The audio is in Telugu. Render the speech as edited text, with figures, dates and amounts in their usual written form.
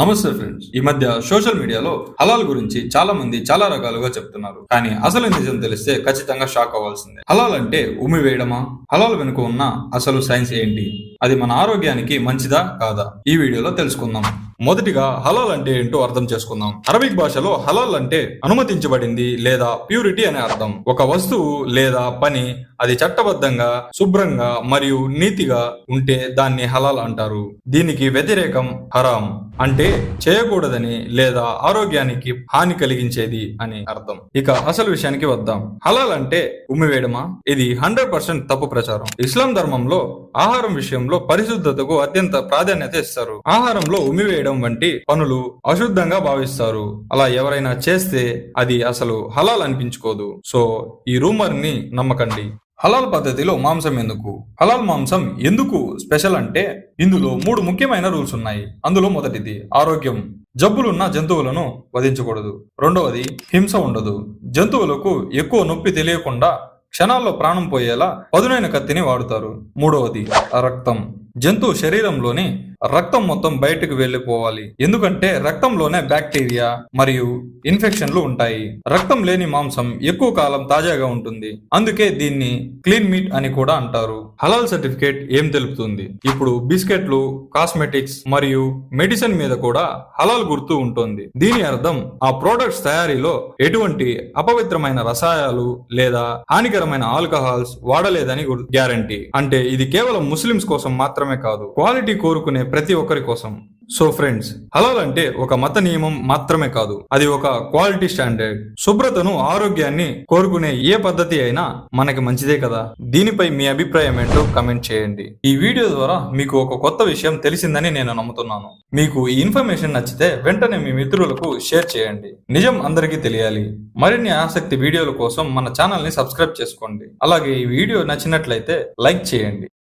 నమస్తే ఫ్రెండ్స్. ఈ మధ్య సోషల్ మీడియాలో హలాల్ గురించి చాలా మంది చాలా రకాలుగా చెప్తున్నారు. కానీ అసలు నిజం తెలిస్తే ఖచ్చితంగా షాక్ అవ్వాల్సిందే. హలాల్ అంటే ఉమ్మి వేయడమా? హలాల్ వెనుక ఉన్న అసలు సైన్స్ ఏంటి? అది మన ఆరోగ్యానికి మంచిదా కాదా? ఈ వీడియోలో తెలుసుకుందాం. మొదటిగా హలాల్ అంటే ఏంటో అర్థం చేసుకుందాం. అరబిక్ భాషలో హలాల్ అంటే అనుమతించబడింది లేదా ప్యూరిటీ అనే అర్థం. ఒక వస్తువు లేదా పని అది చట్టబద్ధంగా, శుభ్రంగా మరియు నీతిగా ఉంటే దాన్ని హలాల్ అంటారు. దీనికి వ్యతిరేకం హరాం అంటే చేయకూడదని లేదా ఆరోగ్యానికి హాని కలిగించేది అని అర్థం. ఇక అసలు విషయానికి వద్దాం. హలాల్ అంటే ఉమ్మివేయడమా? ఇది 100% తప్పు ప్రచారం. ఇస్లాం ధర్మంలో ఆహారం విషయంలో పరిశుద్ధతకు అత్యంత ప్రాధాన్యత ఇస్తారు. ఆహారంలో ఉమ్మివేయడం వంటి పనులు అశుద్ధంగా భావిస్తారు. అలా ఎవరైనా చేస్తే అది అసలు హలాల్ అనిపించుకోదు. సో ఈ రూమర్ ని నమ్మకండి. హలాల్ పద్ధతిలో మాంసం ఎందుకు? హలాల్ మాంసం ఎందుకు స్పెషల్ అంటే ఇందులో 3 ముఖ్యమైన రూల్స్ ఉన్నాయి. అందులో మొదటిది ఆరోగ్యం. జబ్బులున్న జంతువులను వధించకూడదు. రెండవది హింస ఉండదు. జంతువులకు ఎక్కువ నొప్పి తెలియకుండా క్షణాల్లో ప్రాణం పోయేలా పదునైన కత్తిని వాడుతారు. మూడవది రక్తం. జంతువు శరీరంలోని రక్తం మొత్తం బయటకు వెళ్లిపోవాలి. ఎందుకంటే రక్తంలోనే బ్యాక్టీరియా మరియు ఇన్ఫెక్షన్లు ఉంటాయి. రక్తం లేని మాంసం ఎక్కువ కాలం తాజాగా ఉంటుంది. అందుకే దీన్ని క్లీన్ మీట్ అని కూడా అంటారు. హలాల్ సర్టిఫికేట్ ఏం తెలుపుతుంది? ఇప్పుడు బిస్కెట్లు, కాస్మెటిక్స్ మరియు మెడిసిన్ మీద కూడా హలాల్ గుర్తు ఉంటుంది. దీని అర్థం ఆ ప్రోడక్ట్స్ తయారీలో ఎటువంటి అపవిత్రమైన రసాయనాలు లేదా హానికరమైన ఆల్కహాల్స్ వాడలేదని గ్యారంటీ. అంటే ఇది కేవలం ముస్లిమ్స్ కోసం మాత్రమే కాదు, క్వాలిటీ కోరుకునే ప్రతి ఒక్కరి కోసం. సో ఫ్రెండ్స్, హలాల్ అంటే ఒక మత నియమం మాత్రమే కాదు, అది ఒక క్వాలిటీ స్టాండర్డ్. శుభ్రతను, ఆరోగ్యాన్ని కోరుకునే ఏ పద్ధతి అయినా మనకి మంచిదే కదా. దీనిపై మీ అభిప్రాయం ఏంటో కమెంట్ చేయండి. ఈ వీడియో ద్వారా మీకు ఒక కొత్త విషయం తెలిసిందని నేను నమ్ముతున్నాను. మీకు ఈ ఇన్ఫర్మేషన్ నచ్చితే వెంటనే మీ మిత్రులకు షేర్ చేయండి. నిజం అందరికీ తెలియాలి. మరిన్ని ఆసక్తి వీడియోల కోసం మన ఛానల్ ని సబ్స్క్రైబ్ చేసుకోండి. అలాగే ఈ వీడియో నచ్చినట్లయితే లైక్ చేయండి.